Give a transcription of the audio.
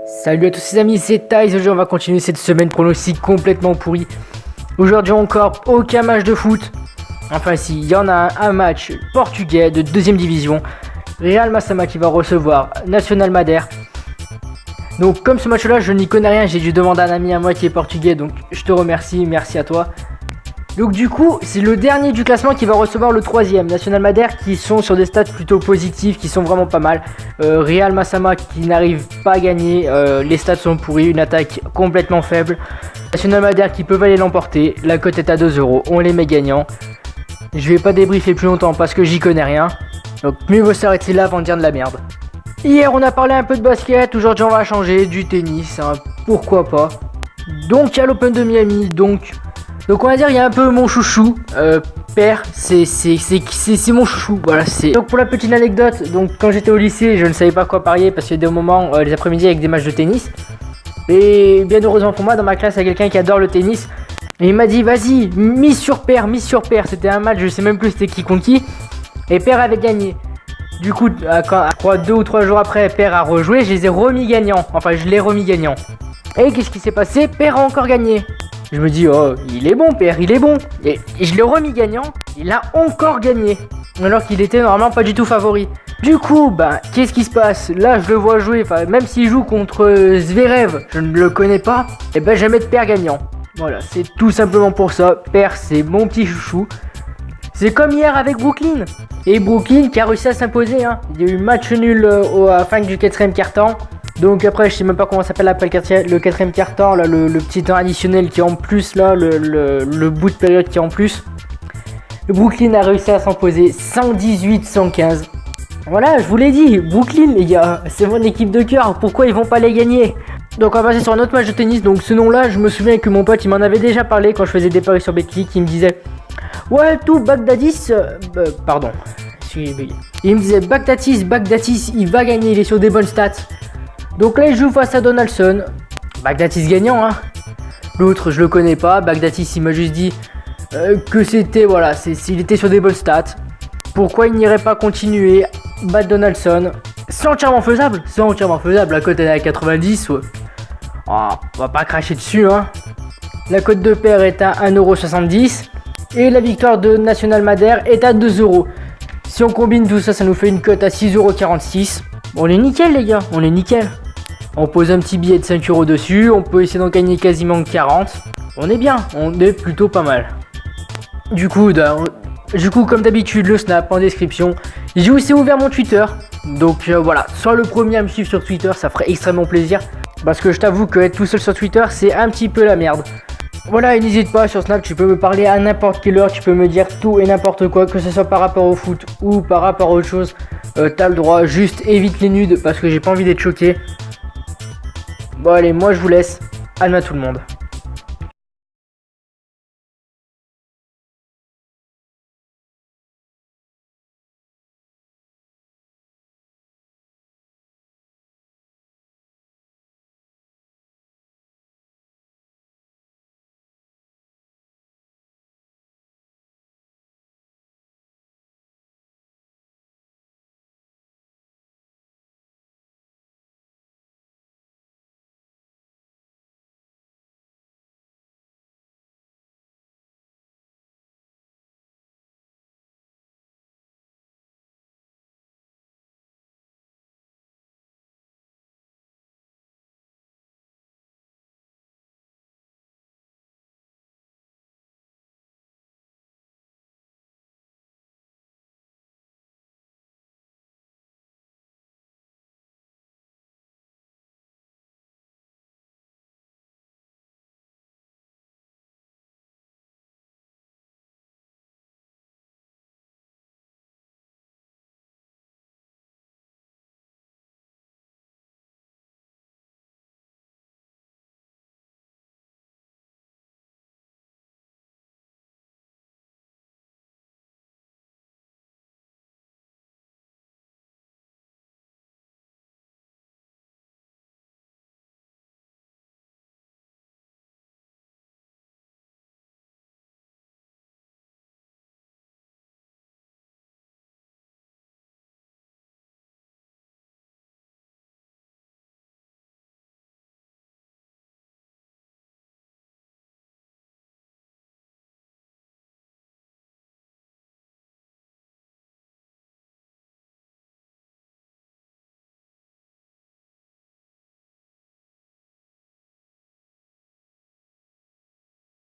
Salut à tous les amis, c'est Thais. Aujourd'hui on va continuer cette semaine pronostic complètement pourri. Aujourd'hui encore aucun match de foot. Enfin si, il y en a un match portugais de 2ème division. Real Massama qui va recevoir Nacional Madère. Donc comme ce match là je n'y connais rien, j'ai dû demander à un ami à moi qui est portugais. Donc je te remercie, merci à toi. Donc du coup c'est le dernier du classement qui va recevoir le 3ème, Nacional Madère, qui sont sur des stats plutôt positifs, qui sont vraiment pas mal. Real Massama qui n'arrive pas à gagner, les stats sont pourris, une attaque complètement faible. Nacional Madère qui peuvent aller l'emporter, la cote est à 2€, on les met gagnants. Je vais pas débriefer plus longtemps parce que j'y connais rien, donc mieux vaut s'arrêter là avant de dire de la merde. Hier on a parlé un peu de basket, aujourd'hui on va changer, du tennis, hein, pourquoi pas. Donc il y a l'Open de Miami, donc on va dire il y a un peu mon chouchou, père, c'est mon chouchou, voilà c'est. Donc pour la petite anecdote, donc quand j'étais au lycée je ne savais pas quoi parier parce qu'il y a des moments, les après-midi avec des matchs de tennis. Et bien heureusement pour moi dans ma classe il y a quelqu'un qui adore le tennis. Et il m'a dit vas-y, mise sur père, c'était un match, je sais même plus c'était qui contre qui. Et père avait gagné. Du coup, je crois 2 ou 3 jours après, père a rejoué, je les ai remis gagnants, enfin je l'ai remis gagnant. Et qu'est-ce qui s'est passé? Père a encore gagné. Je me dis, oh, il est bon, père, il est bon. Et je l'ai remis gagnant, il a encore gagné. Alors qu'il était normalement pas du tout favori. Du coup, qu'est-ce qui se passe? Là, je le vois jouer, même s'il joue contre Zverev, je ne le connais pas, et je vais mettre père gagnant. Voilà, c'est tout simplement pour ça. Père, c'est mon petit chouchou. C'est comme hier avec Brooklyn. Et Brooklyn qui a réussi à s'imposer. Hein. Il y a eu match nul à la fin du 4ème quart-temps. Donc après je sais même pas comment ça s'appelle après le 4ème quart-temps, là le petit temps additionnel qui est en plus, là le bout de période qui est en plus. Le Brooklyn a réussi à s'imposer 118-115. Voilà, je vous l'ai dit, Brooklyn les gars, c'est mon équipe de cœur, pourquoi ils vont pas les gagner? Donc on va passer sur un autre match de tennis. Donc ce nom là je me souviens que mon pote il m'en avait déjà parlé quand je faisais des paris sur Betclic. Il me disait ouais tout Bagdadis, pardon, il me disait Bagdatis il va gagner, il est sur des bonnes stats. Donc là il joue face à Donaldson. Bagdatis gagnant hein. L'autre je le connais pas. Bagdatis il m'a juste dit que c'était voilà, s'il était sur des bonnes stats. Pourquoi il n'irait pas continuer battre Donaldson? C'est entièrement faisable. La cote est à 90. Ouais. Oh, on va pas cracher dessus hein. La cote de paire est à 1,70€. Et la victoire de Nacional Madère est à 2€. Si on combine tout ça, ça nous fait une cote à 6,46€. On est nickel les gars, on est nickel. On pose un petit billet de 5€ dessus, on peut essayer d'en gagner quasiment 40. On est bien, on est plutôt pas mal. Du coup comme d'habitude, le snap en description. J'ai aussi ouvert mon Twitter. Donc voilà, sois le premier à me suivre sur Twitter, ça ferait extrêmement plaisir. Parce que je t'avoue que être tout seul sur Twitter, c'est un petit peu la merde. Voilà, et n'hésite pas, sur Snap, tu peux me parler à n'importe quelle heure, tu peux me dire tout et n'importe quoi, que ce soit par rapport au foot ou par rapport à autre chose. T'as le droit, juste évite les nudes parce que j'ai pas envie d'être choqué. Bon allez, moi je vous laisse, à tout le monde.